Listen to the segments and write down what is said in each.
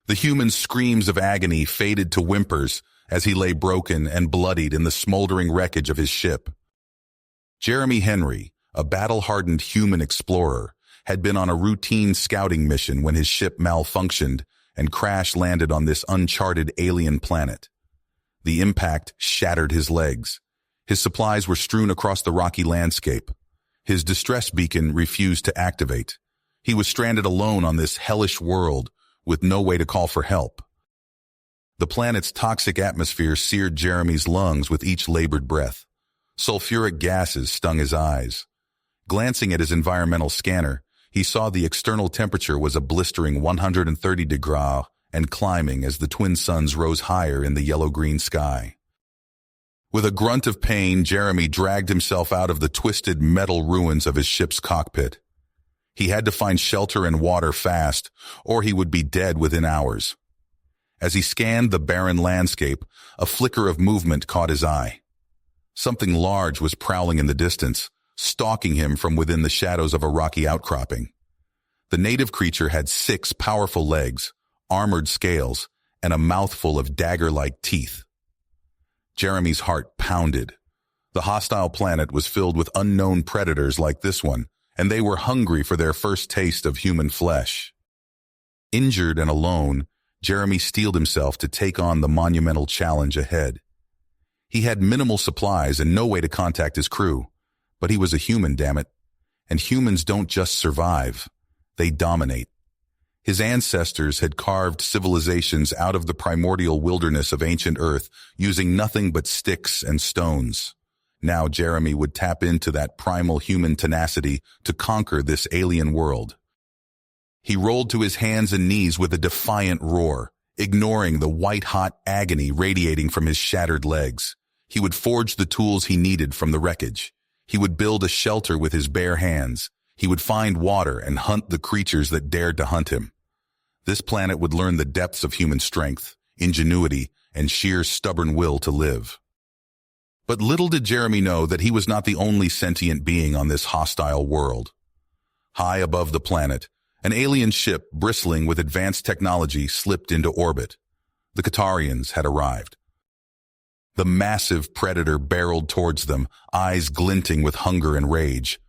The human's screams of agony faded to whimpers as he lay broken and bloodied in the smoldering wreckage of his ship. Jeremy Henry, a battle-hardened human explorer, had been on a routine scouting mission when his ship malfunctioned and crash-landed on this uncharted alien planet. The impact shattered his legs. His supplies were strewn across the rocky landscape. His distress beacon refused to activate. He was stranded alone on this hellish world with no way to call for help. The planet's toxic atmosphere seared Jeremy's lungs with each labored breath. Sulfuric gases stung his eyes. Glancing at his environmental scanner, he saw the external temperature was a blistering 130 degrees and climbing as the twin suns rose higher in the yellow-green sky. With a grunt of pain, Jeremy dragged himself out of the twisted metal ruins of his ship's cockpit. He had to find shelter and water fast, or he would be dead within hours. As he scanned the barren landscape, a flicker of movement caught his eye. Something large was prowling in the distance, stalking him from within the shadows of a rocky outcropping. The native creature had 6 powerful legs, armored scales, and a mouthful of dagger-like teeth. Jeremy's heart pounded. The hostile planet was filled with unknown predators like this one, and they were hungry for their first taste of human flesh. Injured and alone, Jeremy steeled himself to take on the monumental challenge ahead. He had minimal supplies and no way to contact his crew, but he was a human, damn it. And humans don't just survive, they dominate. His ancestors had carved civilizations out of the primordial wilderness of ancient Earth using nothing but sticks and stones. Now Jeremy would tap into that primal human tenacity to conquer this alien world. He rolled to his hands and knees with a defiant roar, ignoring the white-hot agony radiating from his shattered legs. He would forge the tools he needed from the wreckage. He would build a shelter with his bare hands. He would find water and hunt the creatures that dared to hunt him. This planet would learn the depths of human strength, ingenuity, and sheer stubborn will to live. But little did Jeremy know that he was not the only sentient being on this hostile world. High above the planet, an alien ship bristling with advanced technology slipped into orbit. The Katarians had arrived. The massive predator barreled towards them, eyes glinting with hunger and rage.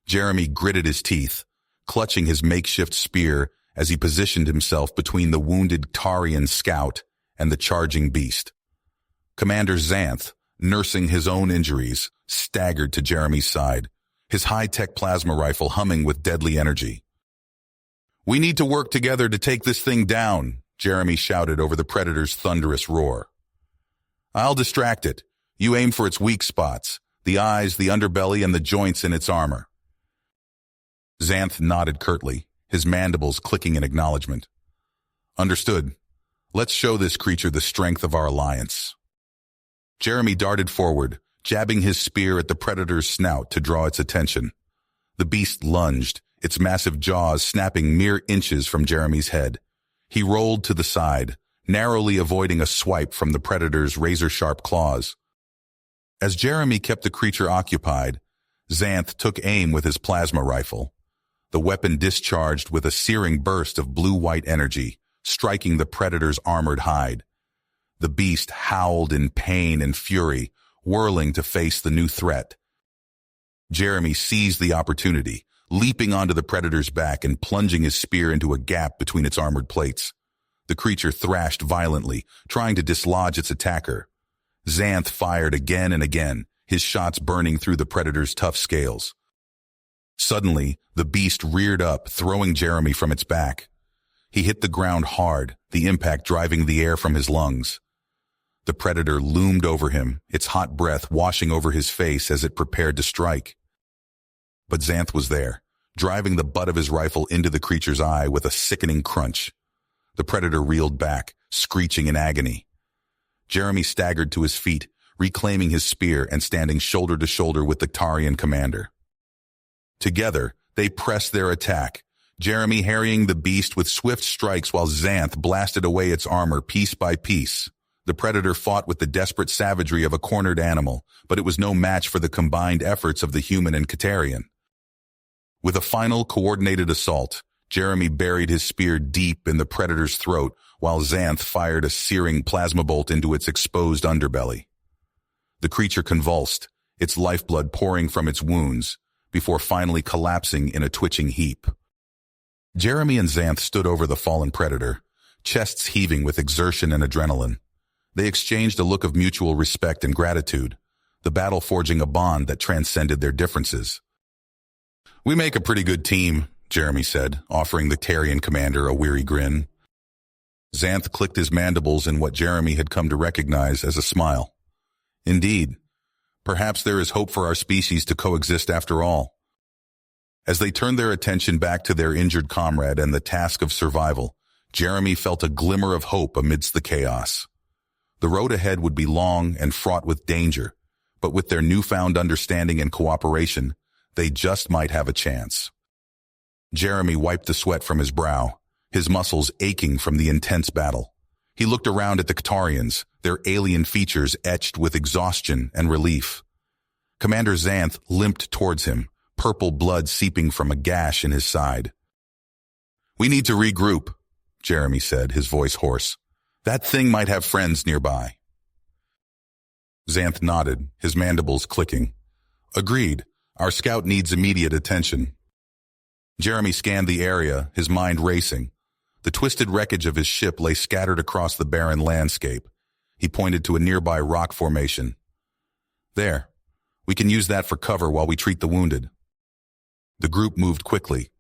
Jeremy gritted his teeth, clutching his makeshift spear as he positioned himself between the wounded Katarian scout and the charging beast. Commander Xanth, nursing his own injuries, staggered to Jeremy's side, his high-tech plasma rifle humming with deadly energy. "We need to work together to take this thing down," Jeremy shouted over the predator's thunderous roar. "I'll distract it. You aim for its weak spots, the eyes, the underbelly, and the joints in its armor." Xanth nodded curtly, his mandibles clicking in acknowledgement. "Understood. Let's show this creature the strength of our alliance." Jeremy darted forward, jabbing his spear at the predator's snout to draw its attention. The beast lunged, its massive jaws snapping mere inches from Jeremy's head. He rolled to the side, narrowly avoiding a swipe from the predator's razor-sharp claws. As Jeremy kept the creature occupied, Xanth took aim with his plasma rifle. The weapon discharged with a searing burst of blue-white energy, striking the predator's armored hide. The beast howled in pain and fury, whirling to face the new threat. Jeremy seized the opportunity, leaping onto the predator's back and plunging his spear into a gap between its armored plates. The creature thrashed violently, trying to dislodge its attacker. Xanth fired again and again, his shots burning through the predator's tough scales. Suddenly, the beast reared up, throwing Jeremy from its back. He hit the ground hard, the impact driving the air from his lungs. The predator loomed over him, its hot breath washing over his face as it prepared to strike. But Xanth was there, driving the butt of his rifle into the creature's eye with a sickening crunch. The predator reeled back, screeching in agony. Jeremy staggered to his feet, reclaiming his spear and standing shoulder to shoulder with the Katarian commander. Together, they pressed their attack, Jeremy harrying the beast with swift strikes while Xanth blasted away its armor piece by piece. The predator fought with the desperate savagery of a cornered animal, but it was no match for the combined efforts of the human and Katarian. With a final coordinated assault, Jeremy buried his spear deep in the predator's throat while Xanth fired a searing plasma bolt into its exposed underbelly. The creature convulsed, its lifeblood pouring from its wounds, before finally collapsing in a twitching heap. Jeremy and Xanth stood over the fallen predator, chests heaving with exertion and adrenaline. They exchanged a look of mutual respect and gratitude, the battle forging a bond that transcended their differences. "We make a pretty good team," Jeremy said, offering the Tarian commander a weary grin. Xanth clicked his mandibles in what Jeremy had come to recognize as a smile. "Indeed. Perhaps there is hope for our species to coexist after all." As they turned their attention back to their injured comrade and the task of survival, Jeremy felt a glimmer of hope amidst the chaos. The road ahead would be long and fraught with danger, but with their newfound understanding and cooperation, they just might have a chance. Jeremy wiped the sweat from his brow, his muscles aching from the intense battle. He looked around at the Catarians, their alien features etched with exhaustion and relief. Commander Xanth limped towards him, purple blood seeping from a gash in his side. "We need to regroup," Jeremy said, his voice hoarse. "That thing might have friends nearby." Xanth nodded, his mandibles clicking. "Agreed. Our scout needs immediate attention." Jeremy scanned the area, his mind racing. The twisted wreckage of his ship lay scattered across the barren landscape. He pointed to a nearby rock formation. "There. We can use that for cover while we treat the wounded." The group moved quickly,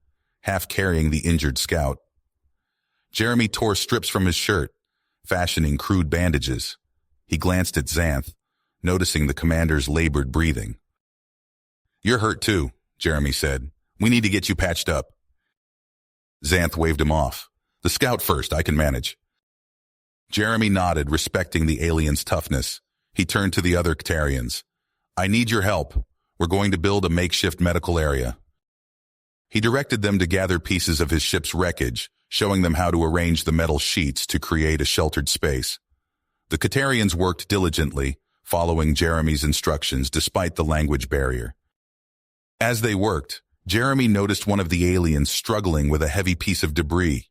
half carrying the injured scout. Jeremy tore strips from his shirt, fashioning crude bandages. He glanced at Xanth, noticing the commander's labored breathing. "You're hurt too," Jeremy said. "We need to get you patched up." Xanth waved him off. "The scout first, I can manage." Jeremy nodded, respecting the alien's toughness. He turned to the other Catarians. "I need your help. We're going to build a makeshift medical area." He directed them to gather pieces of his ship's wreckage, showing them how to arrange the metal sheets to create a sheltered space. The Catarians worked diligently, following Jeremy's instructions despite the language barrier. As they worked, Jeremy noticed one of the aliens struggling with a heavy piece of debris.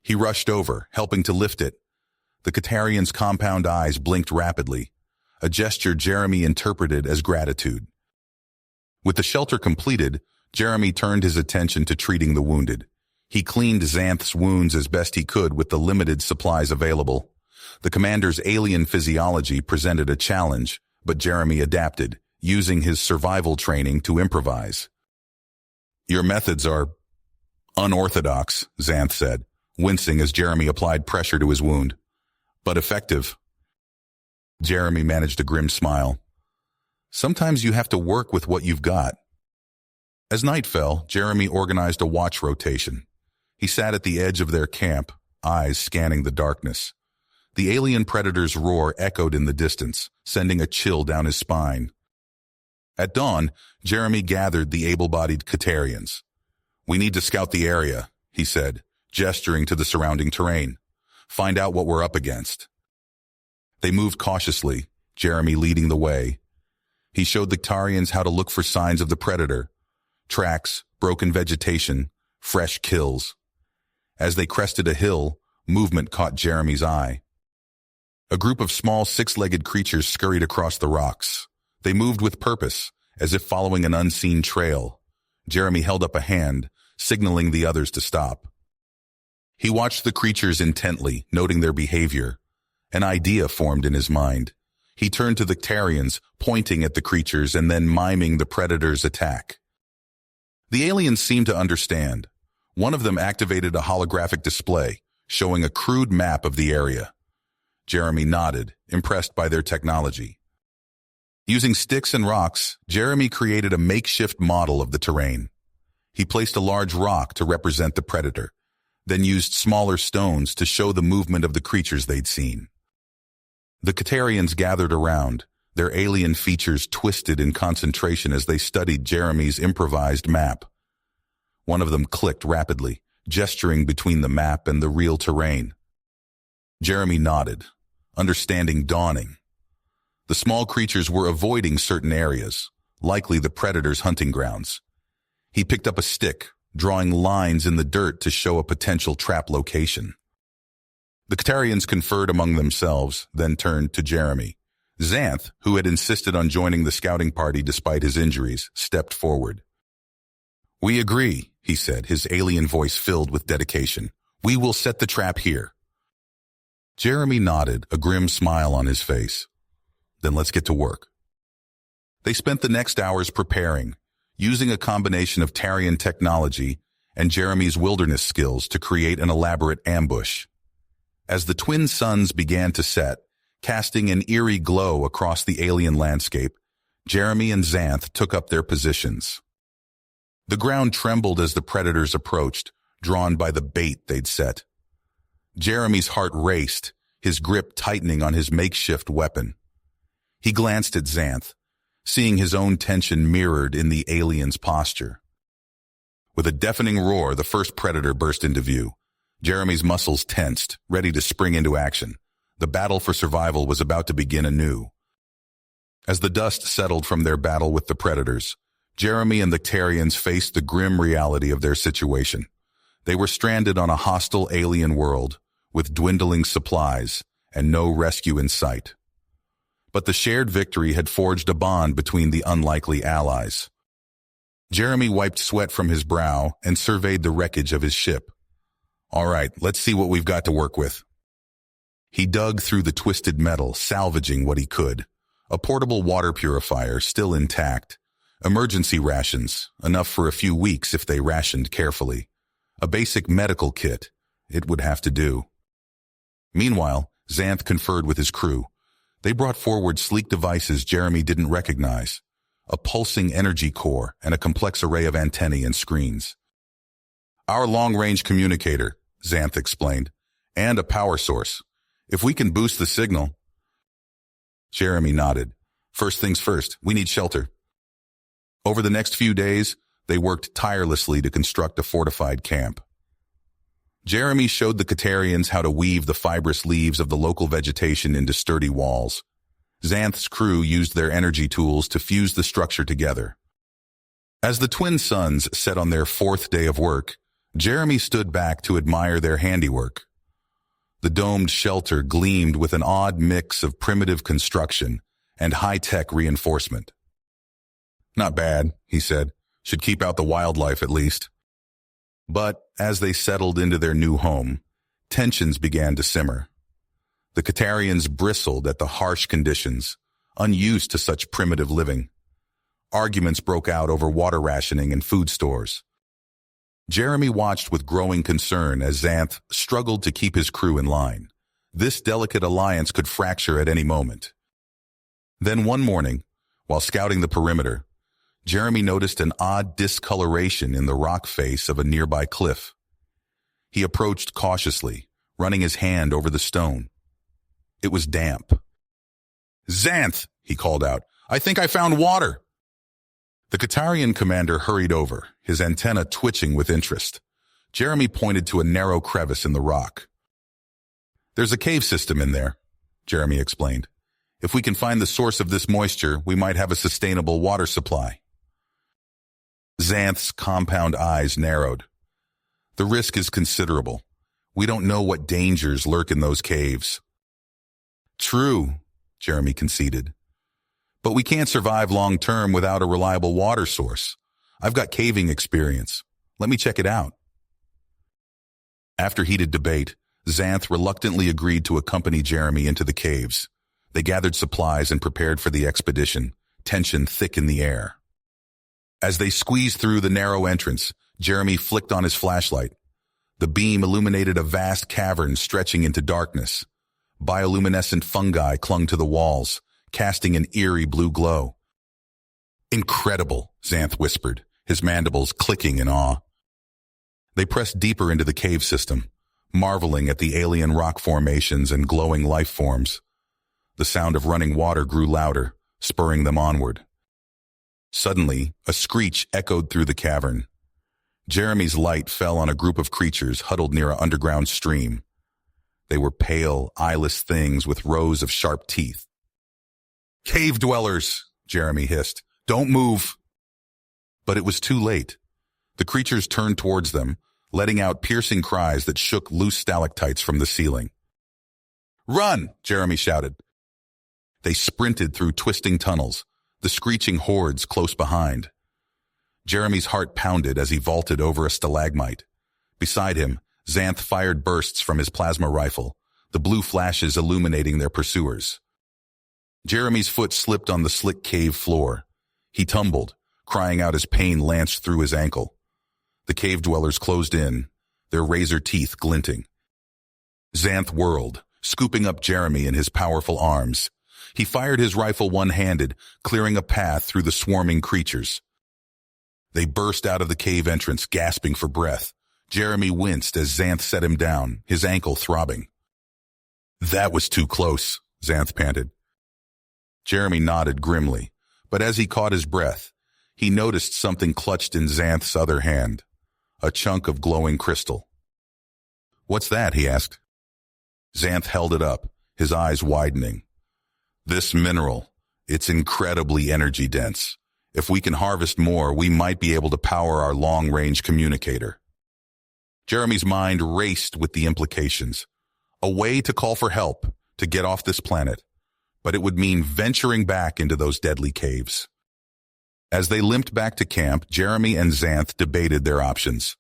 He rushed over, helping to lift it. The Catarian's compound eyes blinked rapidly, a gesture Jeremy interpreted as gratitude. With the shelter completed, Jeremy turned his attention to treating the wounded. He cleaned Xanth's wounds as best he could with the limited supplies available. The commander's alien physiology presented a challenge, but Jeremy adapted, using his survival training to improvise. "Your methods are unorthodox," Xanth said, wincing as Jeremy applied pressure to his wound. "But effective." Jeremy managed a grim smile. "Sometimes you have to work with what you've got." As night fell, Jeremy organized a watch rotation. He sat at the edge of their camp, eyes scanning the darkness. The alien predator's roar echoed in the distance, sending a chill down his spine. At dawn, Jeremy gathered the able-bodied Catarians. "We need to scout the area," he said, gesturing to the surrounding terrain. "Find out what we're up against." They moved cautiously, Jeremy leading the way. He showed the Catarians how to look for signs of the predator: tracks, broken vegetation, fresh kills. As they crested a hill, movement caught Jeremy's eye. A group of small six-legged creatures scurried across the rocks. They moved with purpose, as if following an unseen trail. Jeremy held up a hand, signaling the others to stop. He watched the creatures intently, noting their behavior. An idea formed in his mind. He turned to the Catarians, pointing at the creatures and then miming the predator's attack. The aliens seemed to understand. One of them activated a holographic display, showing a crude map of the area. Jeremy nodded, impressed by their technology. Using sticks and rocks, Jeremy created a makeshift model of the terrain. He placed a large rock to represent the predator, then used smaller stones to show the movement of the creatures they'd seen. The Catarians gathered around, their alien features twisted in concentration as they studied Jeremy's improvised map. One of them clicked rapidly, gesturing between the map and the real terrain. Jeremy nodded, understanding dawning. The small creatures were avoiding certain areas, likely the predator's hunting grounds. He picked up a stick, drawing lines in the dirt to show a potential trap location. The Catarians conferred among themselves, then turned to Jeremy. Xanth, who had insisted on joining the scouting party despite his injuries, stepped forward. "We agree," he said, his alien voice filled with dedication. "We will set the trap here." Jeremy nodded, a grim smile on his face. "Then let's get to work." They spent the next hours preparing, using a combination of Tarian technology and Jeremy's wilderness skills to create an elaborate ambush. As the twin suns began to set, casting an eerie glow across the alien landscape, Jeremy and Xanth took up their positions. The ground trembled as the predators approached, drawn by the bait they'd set. Jeremy's heart raced, his grip tightening on his makeshift weapon. He glanced at Xanth, seeing his own tension mirrored in the alien's posture. With a deafening roar, the first predator burst into view. Jeremy's muscles tensed, ready to spring into action. The battle for survival was about to begin anew. As the dust settled from their battle with the predators, Jeremy and the Tarians faced the grim reality of their situation. They were stranded on a hostile alien world, with dwindling supplies and no rescue in sight. But the shared victory had forged a bond between the unlikely allies. Jeremy wiped sweat from his brow and surveyed the wreckage of his ship. "All right, let's see what we've got to work with." He dug through the twisted metal, salvaging what he could. A portable water purifier still intact. Emergency rations, enough for a few weeks if they rationed carefully. A basic medical kit, it would have to do. Meanwhile, Xanth conferred with his crew. They brought forward sleek devices Jeremy didn't recognize. A pulsing energy core and a complex array of antennae and screens. "Our long-range communicator," Xanth explained, "and a power source. If we can boost the signal..." Jeremy nodded. "First things first, we need shelter." Over the next few days, they worked tirelessly to construct a fortified camp. Jeremy showed the Catarians how to weave the fibrous leaves of the local vegetation into sturdy walls. Xanth's crew used their energy tools to fuse the structure together. As the twin suns set on their fourth day of work, Jeremy stood back to admire their handiwork. The domed shelter gleamed with an odd mix of primitive construction and high-tech reinforcement. "Not bad," he said. "Should keep out the wildlife at least." But as they settled into their new home, tensions began to simmer. The Catarians bristled at the harsh conditions, unused to such primitive living. Arguments broke out over water rationing and food stores. Jeremy watched with growing concern as Xanth struggled to keep his crew in line. This delicate alliance could fracture at any moment. Then one morning, while scouting the perimeter, Jeremy noticed an odd discoloration in the rock face of a nearby cliff. He approached cautiously, running his hand over the stone. It was damp. "Xanth," he called out, "I think I found water." The Catarian commander hurried over, his antenna twitching with interest. Jeremy pointed to a narrow crevice in the rock. "There's a cave system in there," Jeremy explained. "If we can find the source of this moisture, we might have a sustainable water supply." Xanth's compound eyes narrowed. "The risk is considerable. We don't know what dangers lurk in those caves." "True," Jeremy conceded. "But we can't survive long-term without a reliable water source. I've got caving experience. Let me check it out." After heated debate, Xanth reluctantly agreed to accompany Jeremy into the caves. They gathered supplies and prepared for the expedition, tension thick in the air. As they squeezed through the narrow entrance, Jeremy flicked on his flashlight. The beam illuminated a vast cavern stretching into darkness. Bioluminescent fungi clung to the walls, casting an eerie blue glow. "Incredible," Xanth whispered, his mandibles clicking in awe. They pressed deeper into the cave system, marveling at the alien rock formations and glowing life forms. The sound of running water grew louder, spurring them onward. Suddenly, a screech echoed through the cavern. Jeremy's light fell on a group of creatures huddled near an underground stream. They were pale, eyeless things with rows of sharp teeth. "Cave dwellers," Jeremy hissed. "Don't move." But it was too late. The creatures turned towards them, letting out piercing cries that shook loose stalactites from the ceiling. "Run!" Jeremy shouted. They sprinted through twisting tunnels, the screeching hordes close behind. Jeremy's heart pounded as he vaulted over a stalagmite. Beside him, Xanth fired bursts from his plasma rifle, the blue flashes illuminating their pursuers. Jeremy's foot slipped on the slick cave floor. He tumbled, crying out as pain lanced through his ankle. The cave dwellers closed in, their razor teeth glinting. Xanth whirled, scooping up Jeremy in his powerful arms. He fired his rifle one-handed, clearing a path through the swarming creatures. They burst out of the cave entrance, gasping for breath. Jeremy winced as Xanth set him down, his ankle throbbing. "That was too close," Xanth panted. Jeremy nodded grimly, but as he caught his breath, he noticed something clutched in Xanth's other hand, a chunk of glowing crystal. "What's that?" he asked. Xanth held it up, his eyes widening. "This mineral, it's incredibly energy-dense. If we can harvest more, we might be able to power our long-range communicator." Jeremy's mind raced with the implications. A way to call for help, to get off this planet, but it would mean venturing back into those deadly caves. As they limped back to camp, Jeremy and Xanth debated their options.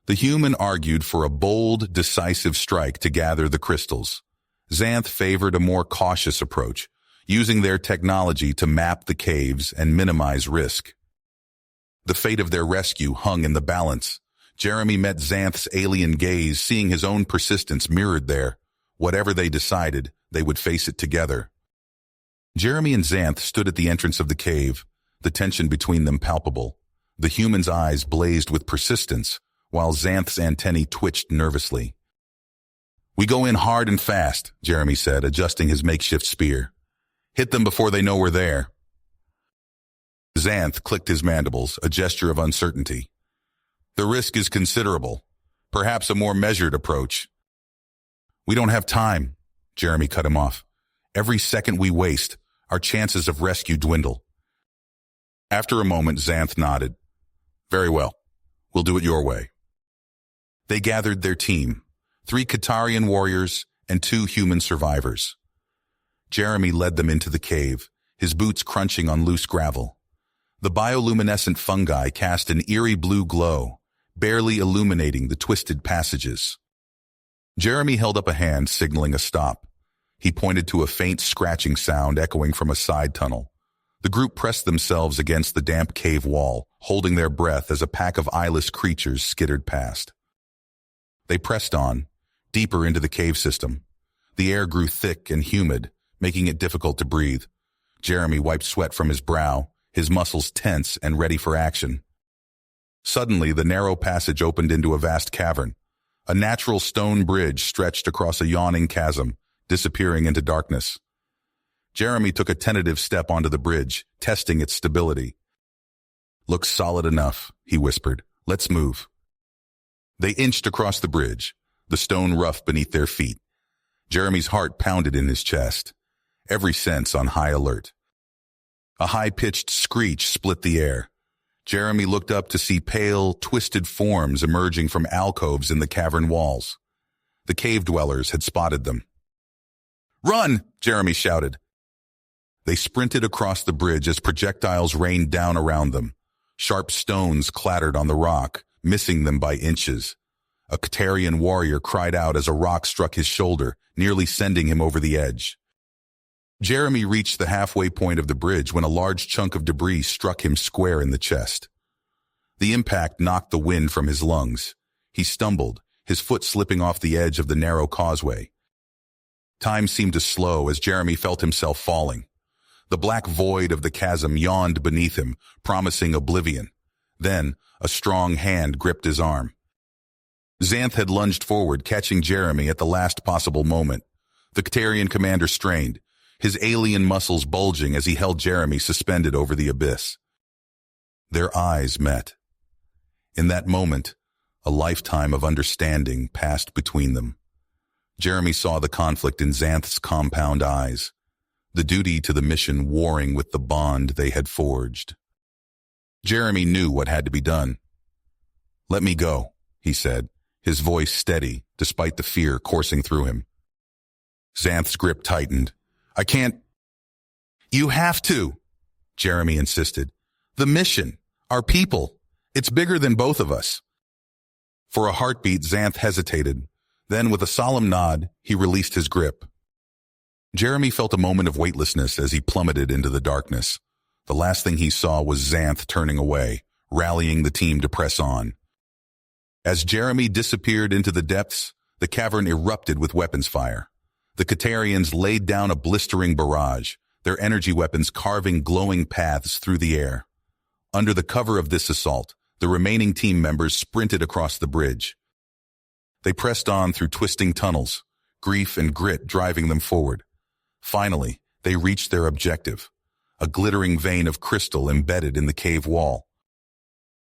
The human argued for a bold, decisive strike to gather the crystals. Xanth favored a more cautious approach, using their technology to map the caves and minimize risk. The fate of their rescue hung in the balance. Jeremy met Xanth's alien gaze, seeing his own persistence mirrored there. Whatever they decided, they would face it together. Jeremy and Xanth stood at the entrance of the cave, the tension between them palpable. The human's eyes blazed with persistence, while Xanth's antennae twitched nervously. "We go in hard and fast," Jeremy said, adjusting his makeshift spear. "Hit them before they know we're there." Xanth clicked his mandibles, a gesture of uncertainty. "The risk is considerable. Perhaps a more measured approach." "We don't have time," Jeremy cut him off. "Every second we waste, our chances of rescue dwindle." After a moment, Xanth nodded. "Very well. We'll do it your way." They gathered their team, 3 Qatarian warriors and 2 human survivors. Jeremy led them into the cave, his boots crunching on loose gravel. The bioluminescent fungi cast an eerie blue glow, barely illuminating the twisted passages. Jeremy held up a hand, signaling a stop. He pointed to a faint scratching sound echoing from a side tunnel. The group pressed themselves against the damp cave wall, holding their breath as a pack of eyeless creatures skittered past. They pressed on, deeper into the cave system. The air grew thick and humid, making it difficult to breathe. Jeremy wiped sweat from his brow, his muscles tense and ready for action. Suddenly, the narrow passage opened into a vast cavern. A natural stone bridge stretched across a yawning chasm, disappearing into darkness. Jeremy took a tentative step onto the bridge, testing its stability. "Looks solid enough," he whispered. "Let's move." They inched across the bridge, the stone rough beneath their feet. Jeremy's heart pounded in his chest, every sense on high alert. A high-pitched screech split the air. Jeremy looked up to see pale, twisted forms emerging from alcoves in the cavern walls. The cave dwellers had spotted them. "Run!" Jeremy shouted. They sprinted across the bridge as projectiles rained down around them. Sharp stones clattered on the rock, missing them by inches. A Qatarian warrior cried out as a rock struck his shoulder, nearly sending him over the edge. Jeremy reached the halfway point of the bridge when a large chunk of debris struck him square in the chest. The impact knocked the wind from his lungs. He stumbled, his foot slipping off the edge of the narrow causeway. Time seemed to slow as Jeremy felt himself falling. The black void of the chasm yawned beneath him, promising oblivion. Then, a strong hand gripped his arm. Xanth had lunged forward, catching Jeremy at the last possible moment. The Qatarian commander strained, his alien muscles bulging as he held Jeremy suspended over the abyss. Their eyes met. In that moment, a lifetime of understanding passed between them. Jeremy saw the conflict in Xanth's compound eyes, the duty to the mission warring with the bond they had forged. Jeremy knew what had to be done. "Let me go," he said, his voice steady despite the fear coursing through him. Xanth's grip tightened. I can't. You have to, Jeremy insisted. The mission, our people, it's bigger than both of us. For a heartbeat, Xanth hesitated. Then, with a solemn nod, he released his grip. Jeremy felt a moment of weightlessness as he plummeted into the darkness. The last thing he saw was Xanth turning away, rallying the team to press on. As Jeremy disappeared into the depths, the cavern erupted with weapons fire. The Caterians laid down a blistering barrage, their energy weapons carving glowing paths through the air. Under the cover of this assault, the remaining team members sprinted across the bridge. They pressed on through twisting tunnels, grief and grit driving them forward. Finally, they reached their objective, a glittering vein of crystal embedded in the cave wall.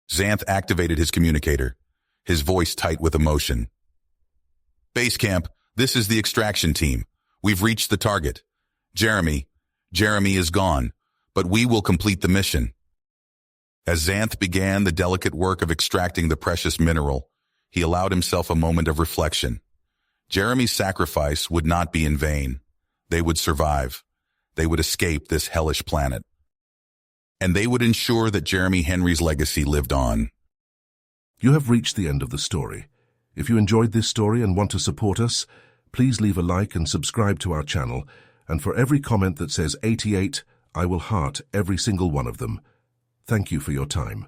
Xanth activated his communicator, his voice tight with emotion. Base camp, this is the extraction team. We've reached the target. Jeremy is gone, but we will complete the mission. As Xanth began the delicate work of extracting the precious mineral, he allowed himself a moment of reflection. Jeremy's sacrifice would not be in vain. They would survive. They would escape this hellish planet. And they would ensure that Jeremy Henry's legacy lived on. You have reached the end of the story. If you enjoyed this story and want to support us, please leave a like and subscribe to our channel. And for every comment that says 88, I will heart every single one of them. Thank you for your time.